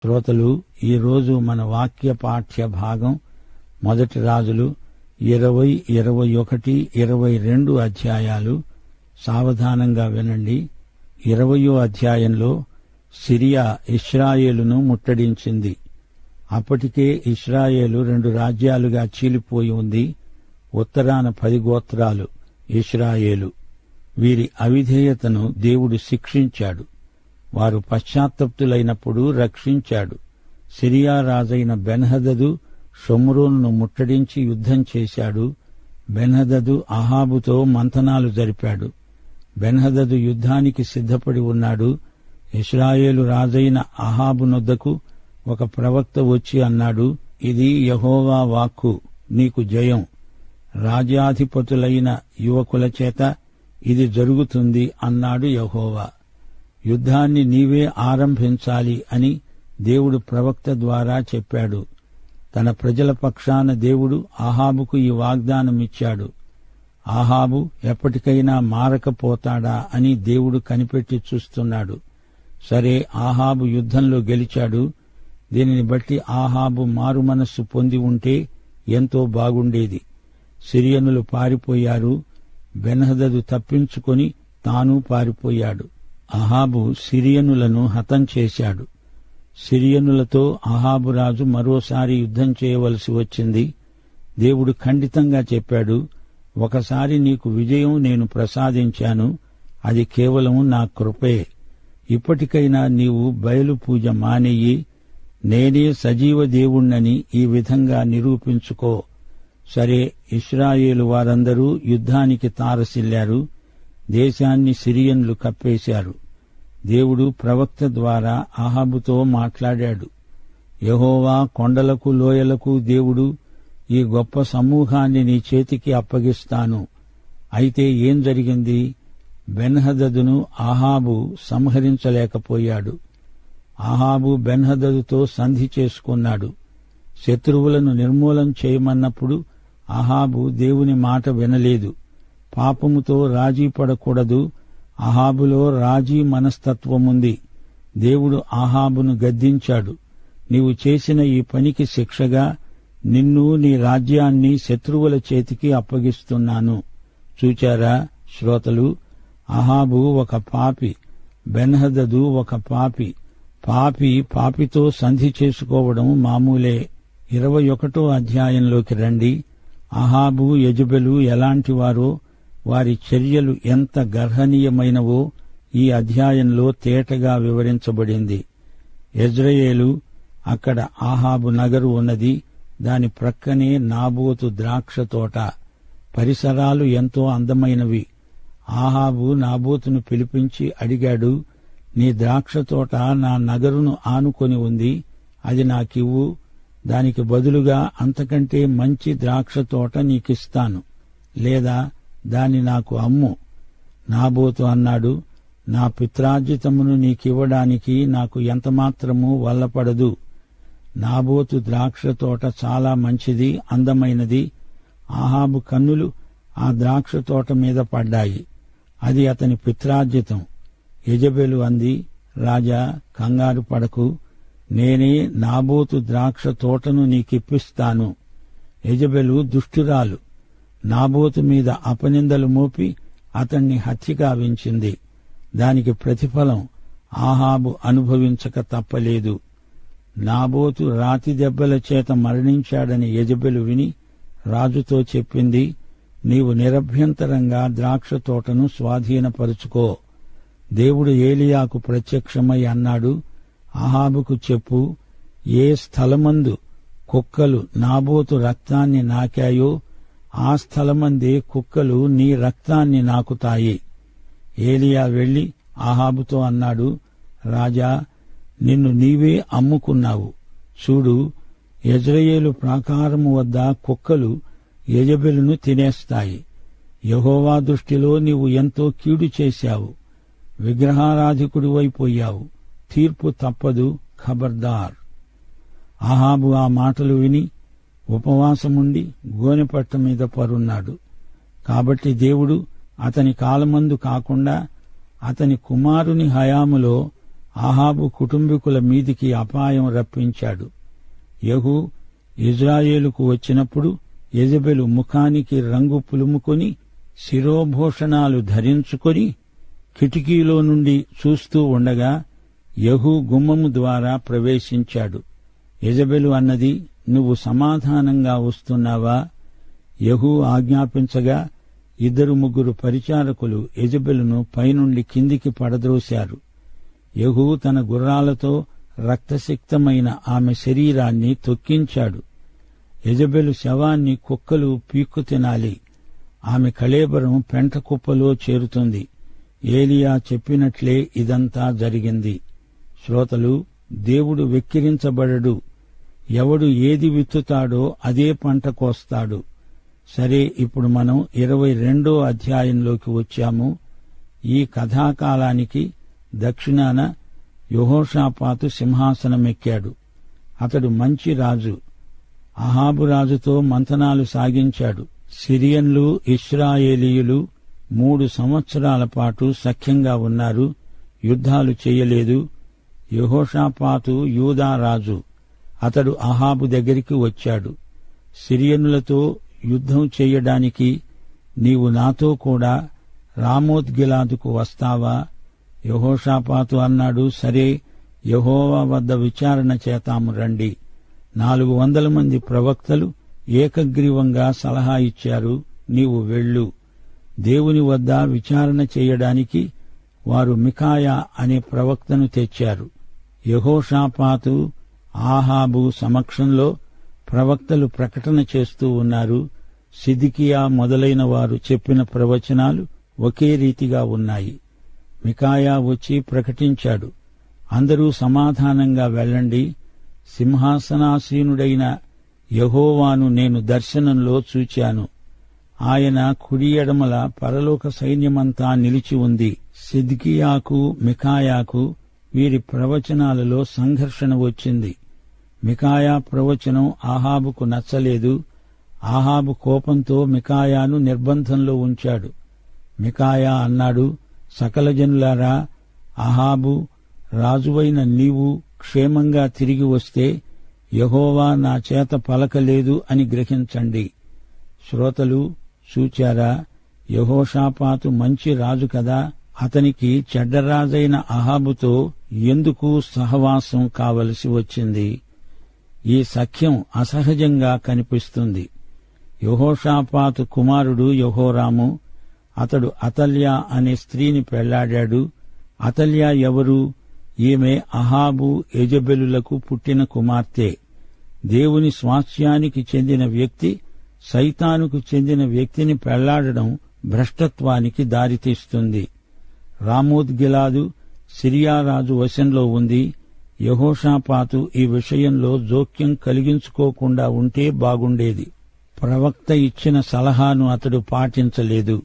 శ్రోతలు, ఈరోజు మన వాక్య పాఠ్య భాగం 1 రాజులు 20, 21, 22 అధ్యాయాలు. సావధానంగా వినండి. 20వ అధ్యాయంలో సిరియా ఇశ్రాయేలును ముట్టడించింది. అప్పటికే ఇశ్రాయేలు 2 రాజ్యాలుగా చీలిపోయి ఉంది. ఉత్తరాన 10 గోత్రాలు ఇశ్రాయేలు. వీరి అవిధేయతను దేవుడు శిక్షించాడు. వారు పశ్చాత్తప్తులైనప్పుడు రక్షించాడు. సిరియా రాజైన బెన్హదదు షోమ్రోనును ముట్టడించి యుద్ధం చేశాడు. బెన్హదదు అహాబుతో మంతనాలు జరిపాడు. బెన్హదదు యుద్ధానికి సిద్ధపడి ఉన్నాడు. ఇశ్రాయేలు రాజైన అహాబు నొద్దకు ఒక ప్రవక్త వచ్చి అన్నాడు, ఇది యెహోవా వాక్కు, నీకు జయం. రాజ్యాధిపతులైన యువకుల చేత ఇది జరుగుతుంది అన్నాడు యెహోవా. యుద్ధాన్ని నీవే ఆరంభించాలి అని దేవుడు ప్రవక్త ద్వారా చెప్పాడు. తన ప్రజల పక్షాన దేవుడు అహాబుకు ఈ వాగ్దానమిచ్చాడు. అహాబు ఎప్పటికైనా మారకపోతాడా అని దేవుడు కనిపెట్టి చూస్తున్నాడు. సరే, అహాబు యుద్ధంలో గెలిచాడు. దీనిని బట్టి అహాబు మారుమనస్సు పొంది ఉంటే ఎంతో బాగుండేది. సిరియనులు పారిపోయారు. బెన్హదదు తప్పించుకొని తాను పారిపోయాడు. అహాబు సిరియనులను హతం చేశాడు. సిరియనులతో అహాబు రాజు మరోసారి యుద్ధం చేయవలసి వచ్చింది. దేవుడు ఖండితంగా చెప్పాడు, ఒకసారి నీకు విజయం నేను ప్రసాదించాను, అది కేవలం నా కృపే. ఇప్పటికైనా నీవు బయలు పూజ మానేయి, నేనే సజీవ దేవుణ్ణని ఈ విధంగా నిరూపించుకో. సరే, ఇశ్రాయేలు వారందరూ యుద్ధానికి తారసిల్లారు. దేశాన్ని సిరియన్లు కప్పేశారు. దేవుడు ప్రవక్త ద్వారా అహాబుతో మాట్లాడాడు. యెహోవా కొండలకు లోయలకు దేవుడు, ఈ గొప్ప సమూహాన్ని నీ చేతికి అప్పగిస్తాను. అయితే ఏం జరిగింది? బెన్హదదును అహాబు సంహరించలేకపోయాడు. అహాబు బెన్హదదుతో సంధి చేసుకున్నాడు. శత్రువులను నిర్మూలం చేయమన్నప్పుడు అహాబు దేవుని మాట వినలేదు. పాపముతో రాజీ పడకూడదు. అహాబులో రాజీ మనస్తత్వముంది. దేవుడు అహాబును గద్దించాడు. నీవు చేసిన ఈ పనికి శిక్షగా నిన్ను నీ రాజ్యాన్ని శత్రువుల చేతికి అప్పగిస్తున్నాను. చూచారా శ్రోతలు, అహాబు ఒక పాపి, బెన్హదదు ఒక పాపి. పాపితో సంధి చేసుకోవడం మామూలే. 21వ అధ్యాయంలోకి రండి. అహాబు యెజెబెలు ఎలాంటివారో, వారి చర్యలు ఎంత గర్హనీయమైనవో ఈ అధ్యాయంలో తేటగా వివరించబడింది. యెజ్రెయేలు, అక్కడ అహాబు నగరు ఉన్నది. దాని ప్రక్కనే నాబోతు ద్రాక్ష తోట. పరిసరాలు ఎంతో అందమైనవి. అహాబు నాబోతును పిలిపించి అడిగాడు, నీ ద్రాక్ష తోట నా నగరును ఆనుకొని ఉంది, అది నాకివ్వు. దానికి బదులుగా అంతకంటే మంచి ద్రాక్ష తోట నీకిస్తాను, లేదా దాన్ని నాకు అమ్ము. నాబోతు అన్నాడు, నా పిత్రార్జితమును నీకివ్వడానికి నాకు ఎంతమాత్రమూ వల్లపడదు. నాబోతు ద్రాక్ష తోట చాలా మంచిది, అందమైనది. అహాబు కన్నులు ఆ ద్రాక్ష తోట మీద పడ్డాయి. అది అతని పిత్రార్జితం. యెజెబెలు అంది, రాజా, కంగారు పడకు, నేనే నాబోతు ద్రాక్ష తోటను నీకిప్పిస్తాను. యెజెబెలు దుష్టురాలు. నాబోతు మీద అపనిందలు మోపి అతణ్ణి హత్యగావించింది. దానికి ప్రతిఫలం అహాబు అనుభవించక తప్పలేదు. నాబోతు రాతి దెబ్బల చేత మరణించాడని యెజెబెలు విని రాజుతో చెప్పింది, నీవు నిరభ్యంతరంగా ద్రాక్ష తోటను స్వాధీనపరుచుకో. దేవుడు ఏలియాకు ప్రత్యక్షమై అన్నాడు, అహాబుకు చెప్పు, ఏ స్థలమందు కుక్కలు నాబోతు రక్తాన్ని నాకాయో ఆ స్థలమందే కుక్కలు నీ రక్తాన్ని నాకుతాయి. ఏలియా వెళ్లి అహాబుతో అన్నాడు, రాజా, నిన్ను నీవే అమ్ముకున్నావు. చూడు, యెజ్రెయేలు ప్రాకారము వద్ద కుక్కలు యెజెబెలును తినేస్తాయి. యెహోవా దృష్టిలో నీవు ఎంతో కీడు చేశావు. విగ్రహారాధికుడివైపోయావు. తీర్పు తప్పదు, ఖబర్దార్. అహాబు ఆ మాటలు విని ఉపవాసముండి గోనెపట్ట మీద పరున్నాడు. కాబట్టి దేవుడు అతని కాలమందు కాకుండా అతని కుమారుని హయాములో అహాబు కుటుంబీకుల మీదికి అపాయం రప్పించాడు. యెహూ ఇజ్రాయేలుకు వచ్చినప్పుడు యెజెబెలు ముఖానికి రంగు పులుముకొని శిరోభూషణాలు ధరించుకొని కిటికీలో నుండి చూస్తూ ఉండగా యెహూ గుమ్మము ద్వారా ప్రవేశించాడు. యెజెబెలు అన్నది, నువ్వు సమాధానంగా వస్తున్నావా? యెహూ ఆజ్ఞాపించగా 2-3 పరిచారకులు యెజెబెలును పైనుండి కిందికి పడద్రోశారు. యెహూ తన గుర్రాలతో రక్తసిక్తమైన ఆమె శరీరాన్ని తొక్కించాడు. యెజెబెలు శవాన్ని కుక్కలు పీక్కు తినాలి. ఆమె కళేబరం పెంట కుప్పలో చేరుతుంది. ఏలియా చెప్పినట్లే ఇదంతా జరిగింది. శ్రోతలు, దేవుడు వెక్కిరించబడడు. ఎవడు ఏది విత్తుతాడో అదే పంట కోస్తాడు. సరే, ఇప్పుడు మనం 22వ అధ్యాయంలోకి వచ్చాము. ఈ కథాకాలానికి దక్షిణాన యెహోషాపాతు సింహాసనమెక్కాడు. అతడు మంచి రాజు. అహాబు రాజుతో మంతనాలు సాగించాడు. సిరియన్లు, ఇశ్రాయేలీయులు 3 సంవత్సరాల పాటు సఖ్యంగా ఉన్నారు. యుద్ధాలు చేయలేదు. యెహోషాపాతు యూదా రాజు. అతడు అహాబు దగ్గరికి వచ్చాడు. సిరియనులతో యుద్ధం చెయ్యడానికి నీవు నాతో కూడా రామోత్ గిలాదుకు వస్తావా? యెహోషాపాతు అన్నాడు, సరే, యెహోవా వద్ద విచారణ చేతాము రండి. 400 మంది ప్రవక్తలు ఏకగ్రీవంగా సలహా ఇచ్చారు, నీవు వెళ్ళు. దేవుని వద్ద విచారణ చేయడానికి వారు మికాయా అనే ప్రవక్తను తెచ్చారు. యెహోషాపాతు, ఆహాబు సమక్షంలో ప్రవక్తలు ప్రకటన చేస్తూ ఉన్నారు. సిద్కియా మొదలైన వారు చెప్పిన ప్రవచనాలు ఒకే రీతిగా ఉన్నాయి. మికాయా వచ్చి ప్రకటించాడు, అందరూ సమాధానంగా వెళ్ళండి. సింహాసనాసీనుడైన యెహోవాను నేను దర్శనంలో చూచాను. ఆయన కుడి ఎడమల పరలోక సైన్యమంతా నిలిచి ఉంది. సిద్కియాకు, మికాయాకు వీరి ప్రవచనాలలో సంఘర్షణ వచ్చింది. మికాయా ప్రవచనం ఆహాబుకు నచ్చలేదు. ఆహాబు కోపంతో మికాయాను నిర్బంధంలో ఉంచాడు. మికాయా అన్నాడు, సకల జనులారా, అహాబు రాజువైన నీవు క్షేమంగా తిరిగి వస్తే యెహోవా నా చేత పలకలేదు అని గ్రహించండి. శ్రోతలు, చూచారా, యెహోషాపాతు మంచి రాజు కదా, అతనికి చెడ్డరాజైన అహాబుతో ఎందుకు సహవాసం కావలసి వచ్చింది? ఈ సఖ్యం అసహజంగా కనిపిస్తుంది. యెహోషాపాతు కుమారుడు యెహోరాము. అతడు అతల్యా అనే స్త్రీని పెళ్లాడాడు. అతల్యా ఎవరు? ఈమె అహాబు, యెజెబెలులకు పుట్టిన కుమార్తె. దేవుని స్వాస్థ్యానికి చెందిన వ్యక్తి సైతానుకు చెందిన వ్యక్తిని పెళ్లాడడం భ్రష్టత్వానికి దారితీస్తుంది. రామోత్ గిలాదు సిరియా రాజు వశంలో ఉంది. యెహోషాపాతు ఈ విషయంలో జోక్యం కలిగించుకోకుండా ఉంటే బాగుండేది. ప్రవక్త ఇచ్చిన సలహాను అతడు పాటించలేదు.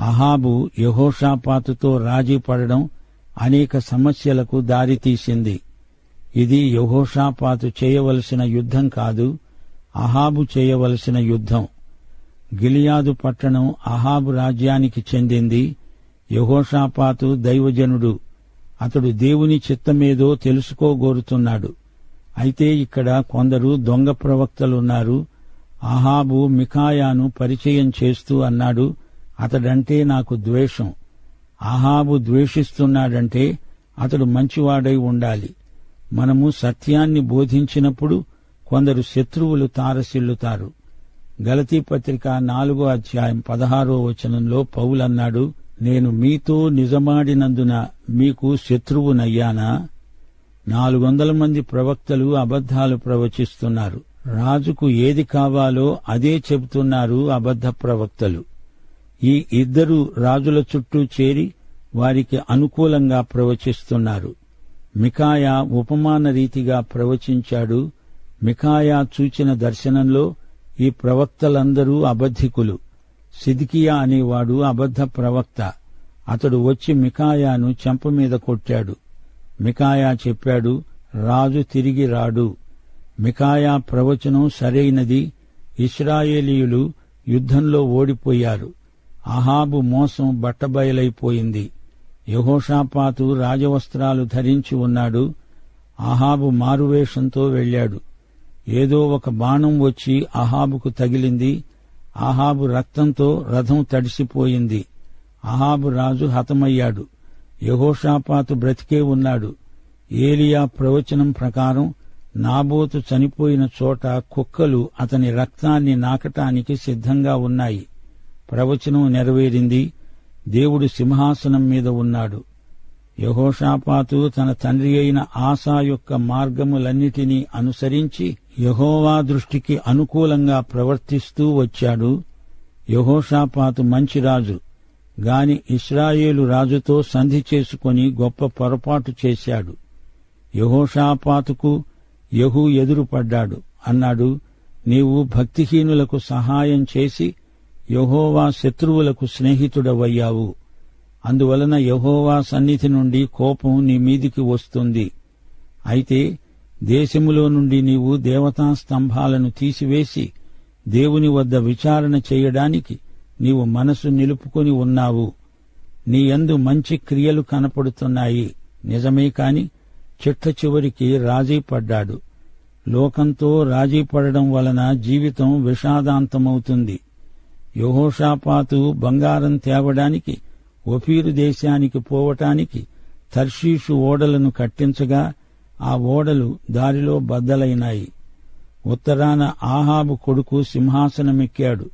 అహాబు యెహోషాపాతుతో రాజీ పడడం అనేక సమస్యలకు దారితీసింది. ఇది యెహోషాపాతు చేయవలసిన యుద్ధం కాదు, అహాబు చేయవలసిన యుద్ధం. గిలియాదు పట్టణం అహాబు రాజ్యానికి చెందింది. యెహోషాపాతు దైవజనుడు. అతడు దేవుని చిత్తమేదో తెలుసుకోగోరుతున్నాడు. అయితే ఇక్కడ కొందరు దొంగ ప్రవక్తలున్నారు. అహాబు మికాయాను పరిచయం చేస్తూ అన్నాడు, అతడంటే నాకు ద్వేషం. అహాబు ద్వేషిస్తున్నాడంటే అతడు మంచివాడై ఉండాలి. మనము సత్యాన్ని బోధించినప్పుడు కొందరు శత్రువులు తారసిల్లుతారు. గలతీ పత్రిక 4వ అధ్యాయం 16వ వచనంలో పౌలన్నాడు, నేను మీతో నిజమాడినందున మీకు శత్రువునయ్యానా? 400 మంది ప్రవక్తలు అబద్ధాలు ప్రవచిస్తున్నారు. రాజుకు ఏది కావాలో అదే చెబుతున్నారు అబద్ధ ప్రవక్తలు. ఈ 2 రాజుల చుట్టూ చేరి వారికి అనుకూలంగా ప్రవచిస్తున్నారు. మికాయా ఉపమాన రీతిగా ప్రవచించాడు. మికాయా చూచిన దర్శనంలో ఈ ప్రవక్తలందరూ అబద్ధికులు. సిద్కియా అనేవాడు అబద్ధ ప్రవక్త. అతడు వచ్చి మికాయాను చెంపమీద కొట్టాడు. మికాయా చెప్పాడు, రాజు తిరిగి రాడు. మికాయా ప్రవచనం సరైనది. ఇశ్రాయేలీయులు యుద్ధంలో ఓడిపోయారు. అహాబు మోసం బట్టబయలైపోయింది. యెహోషాపాతు రాజవస్త్రాలు ధరించి ఉన్నాడు. అహాబు మారువేషంతో వెళ్ళాడు. ఏదో ఒక బాణం వచ్చి అహాబుకు తగిలింది. అహాబు రక్తంతో రథం తడిసిపోయింది. అహాబు రాజు హతమయ్యాడు. యెహోషాపాతు బ్రతికే ఉన్నాడు. ఏలియా ప్రవచనం ప్రకారం నాబోతు చనిపోయిన చోట కుక్కలు అతని రక్తాన్ని నాకటానికి సిద్ధంగా ఉన్నాయి. ప్రవచనం నెరవేరింది. దేవుడు సింహాసనం మీద ఉన్నాడు. యెహోషాపాతు తన తండ్రి అయిన ఆసా యొక్క మార్గములన్నిటినీ అనుసరించి యెహోవా దృష్టికి అనుకూలంగా ప్రవర్తిస్తూ వచ్చాడు. యెహోషాపాతు మంచి రాజు గాని ఇశ్రాయేలు రాజుతో సంధి చేసుకుని గొప్ప పొరపాటు చేశాడు. యెహోషాపాతుకు యెహూ ఎదురుపడ్డాడు. అన్నాడు, నీవు భక్తిహీనులకు సహాయం చేసి యెహోవా శత్రువులకు స్నేహితుడవయ్యావు. అందువలన యెహోవా సన్నిధి నుండి కోపం నీ మీదికి వస్తుంది. అయితే దేశములో నుండి నీవు దేవతా స్తంభాలను తీసివేసి దేవుని వద్ద విచారణ చేయడానికి నీవు మనసు నిలుపుకొని ఉన్నావు. నీ యందు మంచి క్రియలు కనపడుతున్నాయి. నిజమే కాని చిట్ట చివరికి రాజీ పడ్డాడు. లోకంతో రాజీ పడడం వలన జీవితం విషాదాంతమవుతుంది. యెహోషాపాతు బంగారం తేవడానికి ఓఫీరు దేశానికి పోవటానికి తర్షీషు ఓడలను కట్టించగా ఆ ఓడలు దారిలో బద్దలైనాయి. ఉత్తరాన ఆహాబు కొడుకు సింహాసనమెక్కాడు.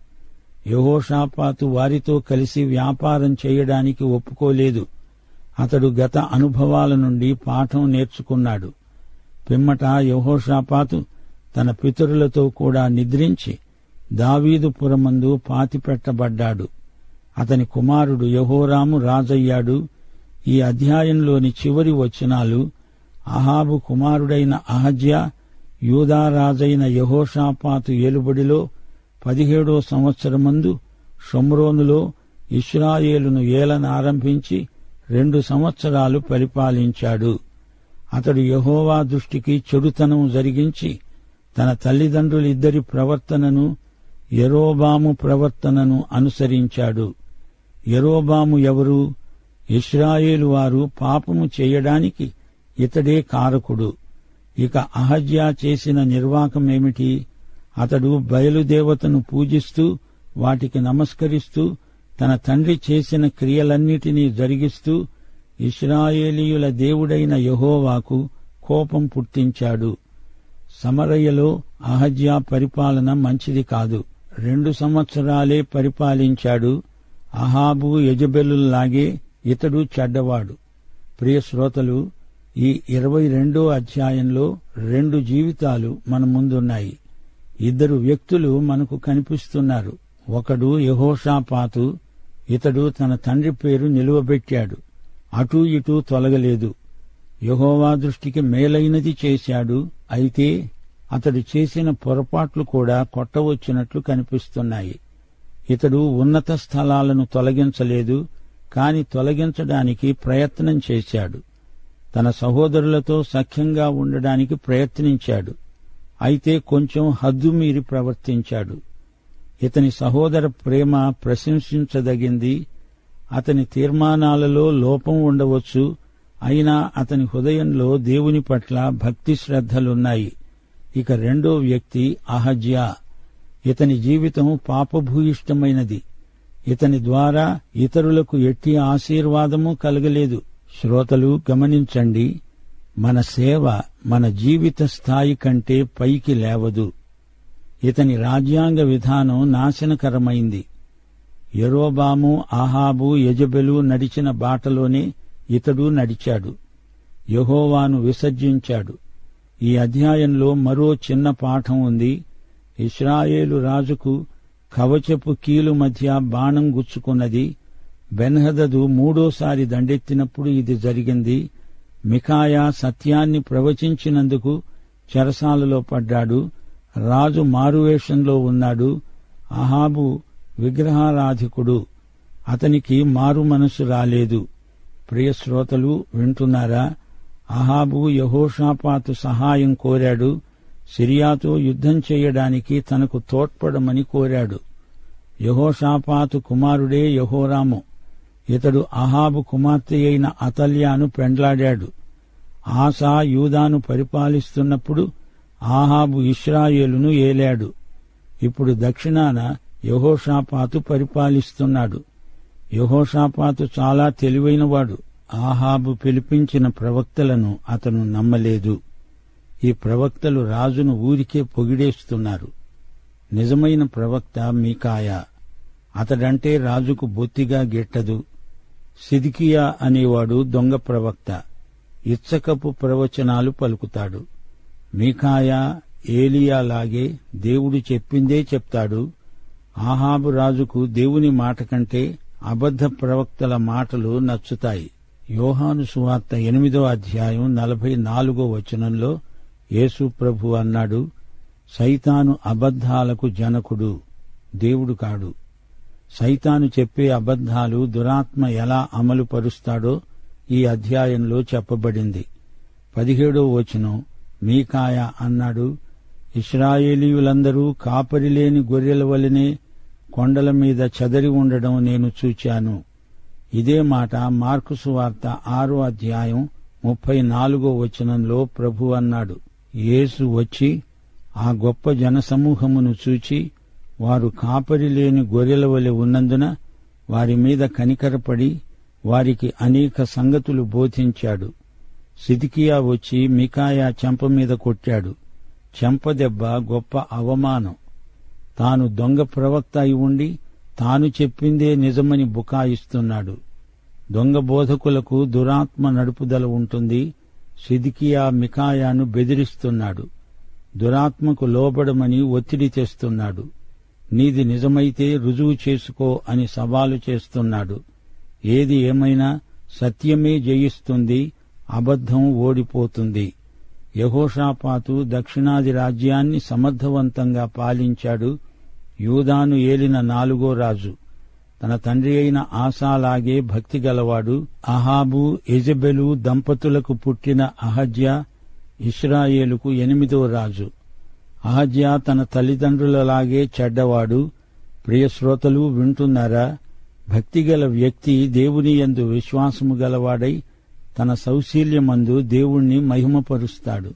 యెహోషాపాతు వారితో కలిసి వ్యాపారం చేయడానికి ఒప్పుకోలేదు. అతడు గత అనుభవాల నుండి పాఠం నేర్చుకున్నాడు. పిమ్మట యెహోషాపాతు తన పితరులతో కూడా నిద్రించి దావీదుపురమందు పాతిపెట్టబడ్డాడు. అతని కుమారుడు యెహోరాము రాజయ్యాడు. ఈ అధ్యాయంలోని చివరి వచనాలు అహాబు కుమారుడైన అహజ్యా యూదా రాజైన యెహోషాపాతు ఏలుబడిలో 17వ సంవత్సరమందు షోమ్రోనులో ఇశ్రాయేలును ఏలనారంభించి 2 సంవత్సరాలు పరిపాలించాడు. అతడు యెహోవా దృష్టికి చెడుతనం జరిగించి తన తల్లిదండ్రులిద్దరి ప్రవర్తనను యెరోబాము ప్రవర్తనను అనుసరించాడు. యెరోబాము ఎవరు? ఇశ్రాయేలు వారు పాపము చేయడానికి ఇతడే కారకుడు. ఇక అహజ్యా చేసిన నిర్వాకమేమిటి? అతడు బయలుదేవతను పూజిస్తూ వాటికి నమస్కరిస్తూ తన తండ్రి చేసిన క్రియలన్నిటినీ జరిగిస్తూ ఇశ్రాయేలీయుల దేవుడైన యెహోవాకు కోపం పుట్టించాడు. సమరయలో అహజ్యా పరిపాలన మంచిది కాదు. 2 సంవత్సరాలే పరిపాలించాడు. అహాబు యెజెబెలుల్లాగే ఇతడు చెడ్డవాడు. ప్రియ శ్రోతలు, ఈ 22వ అధ్యాయంలో 2 జీవితాలు మన ముందున్నాయి. 2 వ్యక్తులు మనకు కనిపిస్తున్నారు. ఒకడు యెహోషాపాతు. ఇతడు తన తండ్రి పేరు నిలువబెట్టాడు. అటూ ఇటూ తొలగలేదు. యెహోవా దృష్టికి మేలైనది చేశాడు. అయితే అతడు చేసిన పొరపాట్లు కూడా కొట్టవచ్చినట్లు కనిపిస్తున్నాయి. ఇతడు ఉన్నత స్థలాలను తొలగించలేదు, కాని తొలగించడానికి ప్రయత్నం చేశాడు. తన సహోదరులతో సఖ్యంగా ఉండడానికి ప్రయత్నించాడు. అయితే కొంచెం హద్దుమీరి ప్రవర్తించాడు. ఇతని సహోదర ప్రేమ ప్రశంసించదగింది. అతని తీర్మానాలలో లోపం ఉండవచ్చు. అయినా అతని హృదయంలో దేవుని పట్ల భక్తి శ్రద్ధలున్నాయి. ఇక 2వ వ్యక్తి అహజ్యా. ఇతని జీవితం పాపభూయిష్టమైనది. ఇతని ద్వారా ఇతరులకు ఎట్టి ఆశీర్వాదము కలగలేదు. శ్రోతలు గమనించండి, మన సేవ మన జీవిత స్థాయి కంటే పైకి లేవదు. ఇతని రాజ్యాంగ విధానం నాశనకరమైంది. యెరోబాము, అహాబు, యెజెబెలు నడిచిన బాటలోనే ఇతడు నడిచాడు. యెహోవాను విసర్జించాడు. ఈ అధ్యాయంలో మరో చిన్న పాఠం ఉంది. ఇశ్రాయేలు రాజుకు కవచపు కీలు మధ్య బాణం గుచ్చుకున్నది. బెన్హదదు 3వసారి దండెత్తినప్పుడు ఇది జరిగింది. మికాయా సత్యాన్ని ప్రవచించినందుకు చెరసాలలో పడ్డాడు. రాజు మారువేషంలో ఉన్నాడు. అహాబు విగ్రహారాధికుడు. అతనికి మారు మనసు రాలేదు. ప్రియ శ్రోతలు వింటున్నారా? అహాబు యెహోషాపాతు సహాయం కోరాడు. సిరియాతో యుద్ధం చేయడానికి తనకు తోడ్పడమని కోరాడు. యెహోషాపాతు కుమారుడే యెహోరాము. ఇతడు అహాబు కుమార్తె అయిన అతల్యాను పెండ్లాడాడు. ఆసా యూదాను పరిపాలిస్తున్నప్పుడు అహాబు ఇశ్రాయేలును ఏలాడు. ఇప్పుడు దక్షిణాన యెహోషాపాతు పరిపాలిస్తున్నాడు. యెహోషాపాతు చాలా తెలివైనవాడు. అహాబు పిలిపించిన ప్రవక్తలను అతను నమ్మలేదు. ఈ ప్రవక్తలు రాజును ఊరికే పొగిడేస్తున్నారు. నిజమైన ప్రవక్త మీకాయా. అతడంటే రాజుకు బొత్తిగా గిట్టదు. సిద్కియా అనేవాడు దొంగ ప్రవక్త. ఇచ్చకపు ప్రవచనాలు పలుకుతాడు. మీకాయా ఏలియాలాగే దేవుడు చెప్పిందే చెప్తాడు. అహాబు రాజుకు దేవుని మాట కంటే అబద్ధ ప్రవక్తల మాటలు నచ్చుతాయి. యోహాను సువార్త 8వ అధ్యాయం 44వ వచనంలో యేసు ప్రభు అన్నాడు, సైతాను అబద్ధాలకు జనకుడు, దేవుడు కాడు. సైతాను చెప్పే అబద్ధాలు దురాత్మ ఎలా అమలు పరుస్తాడో ఈ అధ్యాయంలో చెప్పబడింది. 17వ వచనం మీకాయా అన్నాడు, ఇశ్రాయేలీయులందరూ కాపరిలేని గొర్రెల వలెనే కొండల మీద చెదరి ఉండడం నేను చూచాను. ఇదే మాట మార్కు సువార్త 6వ అధ్యాయం 34వ వచనంలో ప్రభు అన్నాడు. యేసు వచ్చి ఆ గొప్ప జనసమూహమును చూచి వారు కాపరి లేని గొర్రెల వలె ఉన్నందున వారి మీద కనికరపడి వారికి అనేక సంగతులు బోధించాడు. సిద్కియా వచ్చి మీకాయా చెంప మీద కొట్టాడు. చెంపదెబ్బ గొప్ప అవమానం. తాను దొంగ ప్రవక్త అయి ఉండి తాను చెప్పిందే నిజమని బుకాయిస్తున్నాడు. దొంగ బోధకులకు దురాత్మ నడుపుదల ఉంటుంది. సిద్కియా మికాయాను బెదిరిస్తున్నాడు. దురాత్మకు లోబడమని ఒత్తిడి తెస్తున్నాడు. నీది నిజమైతే రుజువు చేసుకో అని సవాలు చేస్తున్నాడు. ఏది ఏమైనా సత్యమే జయిస్తుంది, అబద్ధం ఓడిపోతుంది. యెహోషాపాతు దక్షిణాది రాజ్యాన్ని సమర్థవంతంగా పాలించాడు. యూదాను ఏలిన 4వ రాజు. తన తండ్రి అయిన ఆసాలాగే భక్తి గలవాడు. అహాబు యెజెబెలు దంపతులకు పుట్టిన అహజ్యా ఇశ్రాయేలుకు 8వ రాజు. అహజ్యా తన తల్లిదండ్రులలాగే చెడ్డవాడు. ప్రియశ్రోతలు వింటున్నారా? భక్తిగల వ్యక్తి దేవుని యందు విశ్వాసము గలవాడై తన సౌశీల్యమందు దేవుణ్ణి మహిమపరుస్తాడు.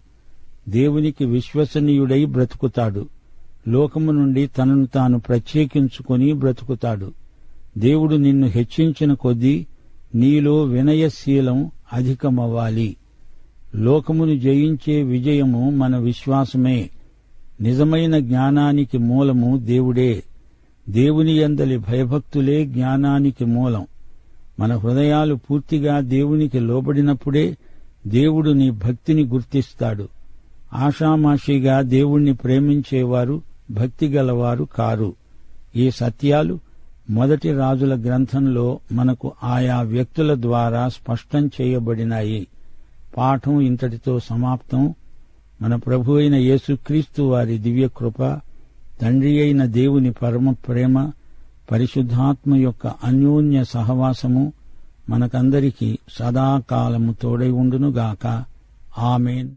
దేవునికి విశ్వసనీయుడై బ్రతుకుతాడు. లోకము నుండి తనను తాను ప్రత్యేకించుకుని బ్రతుకుతాడు. దేవుడు నిన్ను హెచ్చించిన కొద్దీ నీలో వినయశీలం అధికమవ్వాలి. లోకమును జయించే విజయము మన విశ్వాసమే. నిజమైన జ్ఞానానికి మూలము దేవుడే. దేవుని యందలి భయభక్తులే జ్ఞానానికి మూలం. మన హృదయాలు పూర్తిగా దేవునికి లోబడినప్పుడే దేవుడు నీ భక్తిని గుర్తిస్తాడు. ఆషామాషిగా దేవుణ్ణి ప్రేమించేవారు భక్తి గలవారు కారు. ఈ సత్యాలు మొదటి రాజుల గ్రంథంలో మనకు ఆయా వ్యక్తుల ద్వారా స్పష్టం చేయబడినాయి. పాఠం ఇంతటితో సమాప్తం. మన ప్రభు అయిన యేసుక్రీస్తు వారి దివ్యకృప, తండ్రి అయిన దేవుని పరమ ప్రేమ, పరిశుద్ధాత్మ యొక్క అన్యోన్య సహవాసము మనకందరికీ సదాకాలము తోడై ఉండునుగాక. ఆమేన్.